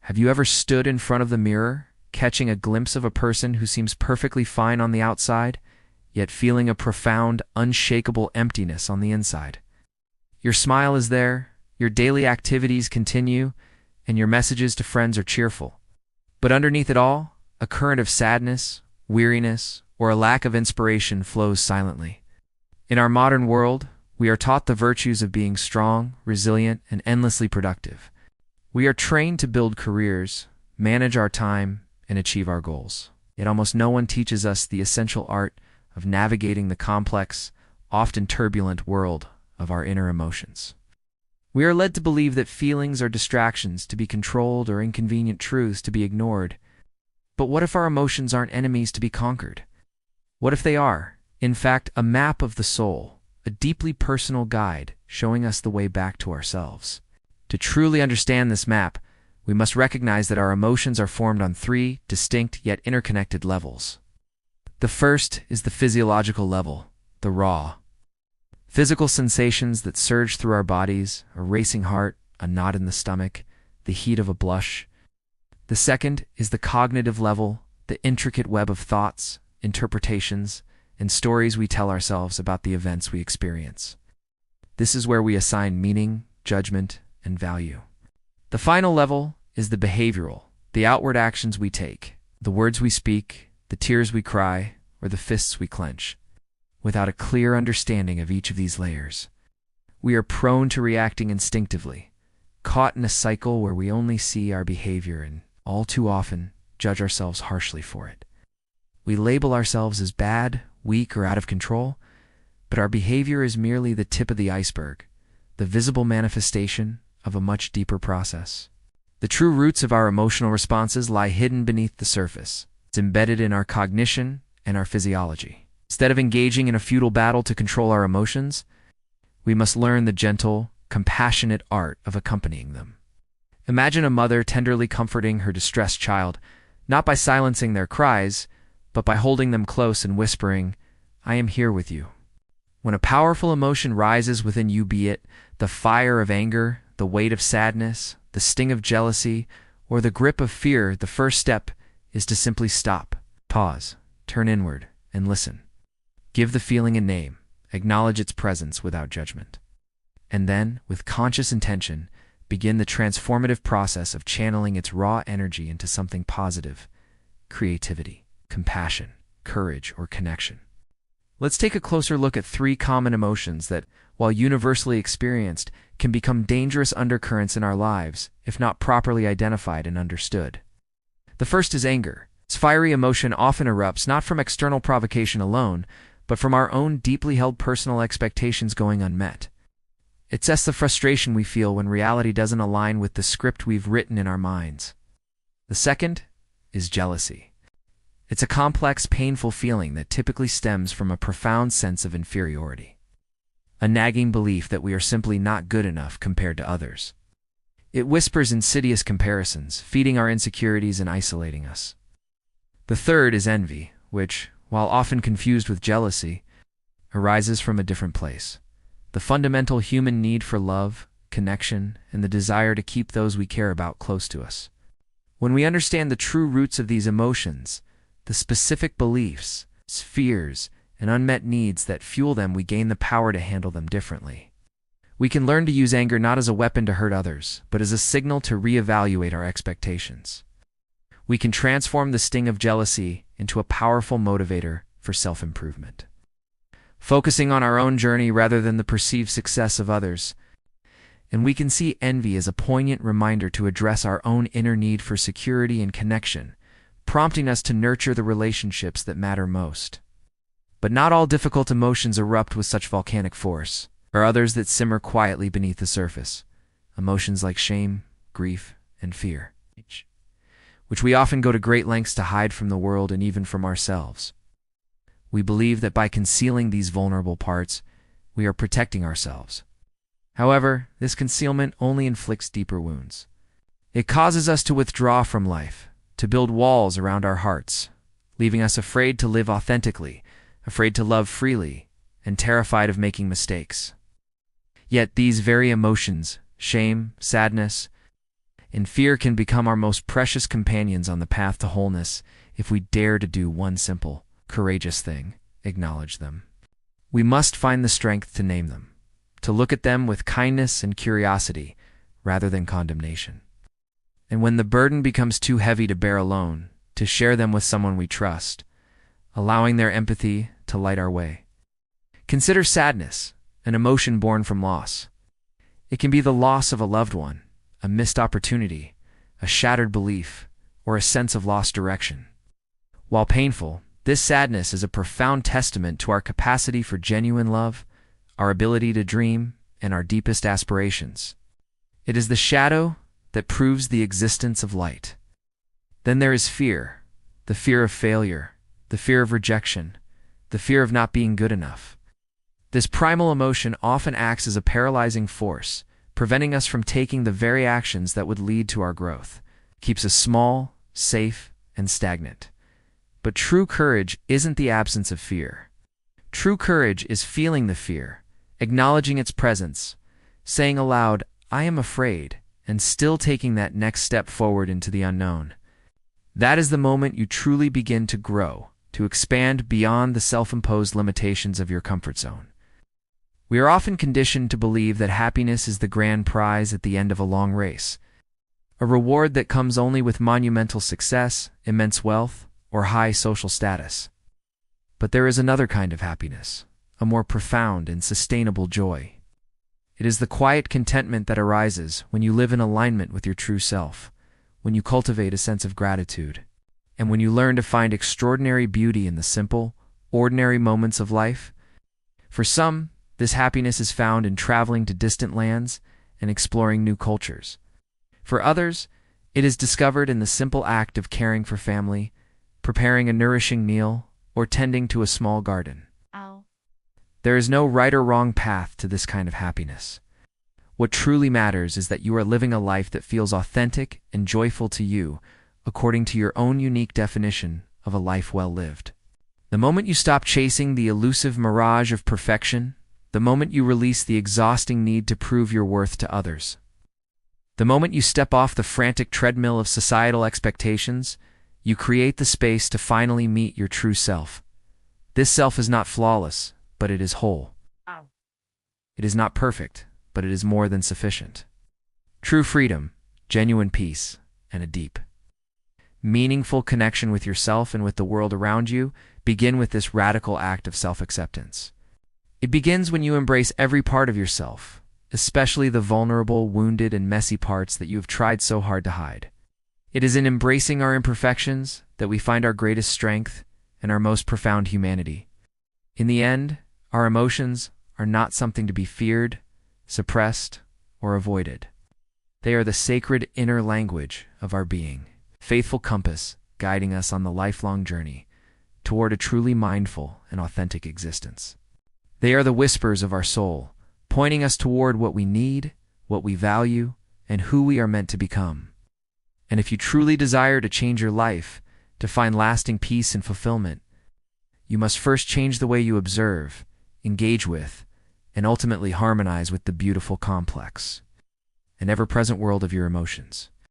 Have you ever stood in front of the mirror, catching a glimpse of a person who seems perfectly fine on the outside, yet feeling a profound, unshakable emptiness on the inside? Your smile is there, your daily activities continue, and your messages to friends are cheerful. But underneath it all, a current of sadness, weariness, or a lack of inspiration flows silently. In our modern world, we are taught the virtues of being strong, resilient, and endlessly productive. We are trained to build careers, manage our time, and achieve our goals. Yet almost no one teaches us the essential art of navigating the complex, often turbulent world of our inner emotions. We are led to believe that feelings are distractions to be controlled or inconvenient truths to be ignored. But what if our emotions aren't enemies to be conquered? What if they are, in fact, a map of the soul, a deeply personal guide showing us the way back to ourselves? To truly understand this map, we must recognize that our emotions are formed on three distinct yet interconnected levels. The first is the physiological level, the raw. Physical sensations that surge through our bodies, a racing heart, a knot in the stomach, the heat of a blush. The second is the cognitive level, the intricate web of thoughts, interpretations, and stories we tell ourselves about the events we experience. This is where we assign meaning, judgment, and value. The final level is the behavioral, the outward actions we take, the words we speak, the tears we cry, or the fists we clench. Without a clear understanding of each of these layers, we are prone to reacting instinctively, caught in a cycle where we only see our behavior and, all too often, judge ourselves harshly for it. We label ourselves as bad, weak, or out of control, but our behavior is merely the tip of the iceberg, the visible manifestation of a much deeper process. The true roots of our emotional responses lie hidden beneath the surface. It's embedded in our cognition and our physiology. Instead of engaging in a futile battle to control our emotions, we must learn the gentle, compassionate art of accompanying them. Imagine a mother tenderly comforting her distressed child, not by silencing their cries, but by holding them close and whispering, "I am here with you." When a powerful emotion rises within you, be it the fire of anger, the weight of sadness, the sting of jealousy, or the grip of fear, the first step is to simply stop, pause, turn inward, and listen. Give the feeling a name, acknowledge its presence without judgment. And then, with conscious intention, begin the transformative process of channeling its raw energy into something positive: creativity, compassion, courage, or connection. Let's take a closer look at three common emotions that, while universally experienced, can become dangerous undercurrents in our lives if not properly identified and understood. The first is anger. This fiery emotion often erupts not from external provocation alone, but from our own deeply held personal expectations going unmet. It's the frustration we feel when reality doesn't align with the script we've written in our minds. The second is jealousy. It's a complex, painful feeling that typically stems from a profound sense of inferiority, a nagging belief that we are simply not good enough compared to others. It whispers insidious comparisons, feeding our insecurities and isolating us. The third is envy, which, while often confused with jealousy, arises from a different place: the fundamental human need for love, connection, and the desire to keep those we care about close to us. When we understand the true roots of these emotions, the specific beliefs, fears, and unmet needs that fuel them, we gain the power to handle them differently. We can learn to use anger not as a weapon to hurt others, but as a signal to reevaluate our expectations. We can transform the sting of jealousy into a powerful motivator for self-improvement, focusing on our own journey rather than the perceived success of others. And we can see envy as a poignant reminder to address our own inner need for security and connection, prompting us to nurture the relationships that matter most. But not all difficult emotions erupt with such volcanic force. There are others that simmer quietly beneath the surface, emotions like shame, grief, and fear, which we often go to great lengths to hide from the world and even from ourselves. We believe that by concealing these vulnerable parts, we are protecting ourselves. However, this concealment only inflicts deeper wounds. It causes us to withdraw from life, to build walls around our hearts, leaving us afraid to live authentically, afraid to love freely, and terrified of making mistakes. Yet these very emotions, shame, sadness, and fear can become our most precious companions on the path to wholeness if we dare to do one simple, courageous thing: acknowledge them. We must find the strength to name them, to look at them with kindness and curiosity rather than condemnation. And when the burden becomes too heavy to bear alone, to share them with someone we trust, allowing their empathy to light our way. Consider sadness, an emotion born from loss. It can be the loss of a loved one, a missed opportunity, a shattered belief, or a sense of lost direction. While painful, this sadness is a profound testament to our capacity for genuine love, our ability to dream, and our deepest aspirations. It is the shadow that proves the existence of light. Then there is fear, the fear of failure, the fear of rejection, the fear of not being good enough. This primal emotion often acts as a paralyzing force, preventing us from taking the very actions that would lead to our growth, keeps us small, safe, and stagnant. But true courage isn't the absence of fear. True courage is feeling the fear, acknowledging its presence, saying aloud, "I am afraid," and still taking that next step forward into the unknown. That is the moment you truly begin to grow, to expand beyond the self-imposed limitations of your comfort zone. We are often conditioned to believe that happiness is the grand prize at the end of a long race, a reward that comes only with monumental success, immense wealth, or high social status. But there is another kind of happiness, a more profound and sustainable joy. It is the quiet contentment that arises when you live in alignment with your true self, when you cultivate a sense of gratitude, and when you learn to find extraordinary beauty in the simple, ordinary moments of life. For some, this happiness is found in traveling to distant lands and exploring new cultures. For others, it is discovered in the simple act of caring for family, preparing a nourishing meal, or tending to a small garden. Ow. There is no right or wrong path to this kind of happiness. What truly matters is that you are living a life that feels authentic and joyful to you, according to your own unique definition of a life well lived. The moment you stop chasing the elusive mirage of perfection, the moment you release the exhausting need to prove your worth to others, the moment you step off the frantic treadmill of societal expectations, you create the space to finally meet your true self. This self is not flawless, but it is whole. Ow. It is not perfect, but it is more than sufficient. True freedom, genuine peace, and a deep, meaningful connection with yourself and with the world around you begin with this radical act of self-acceptance. It begins when you embrace every part of yourself, especially the vulnerable, wounded, and messy parts that you have tried so hard to hide. It is in embracing our imperfections that we find our greatest strength and our most profound humanity. In the end, our emotions are not something to be feared, suppressed, or avoided. They are the sacred inner language of our being, faithful compass guiding us on the lifelong journey toward a truly mindful and authentic existence. They are the whispers of our soul, pointing us toward what we need, what we value, and who we are meant to become. And if you truly desire to change your life, to find lasting peace and fulfillment, you must first change the way you observe, engage with, and ultimately harmonize with the beautiful, complex, and ever-present world of your emotions.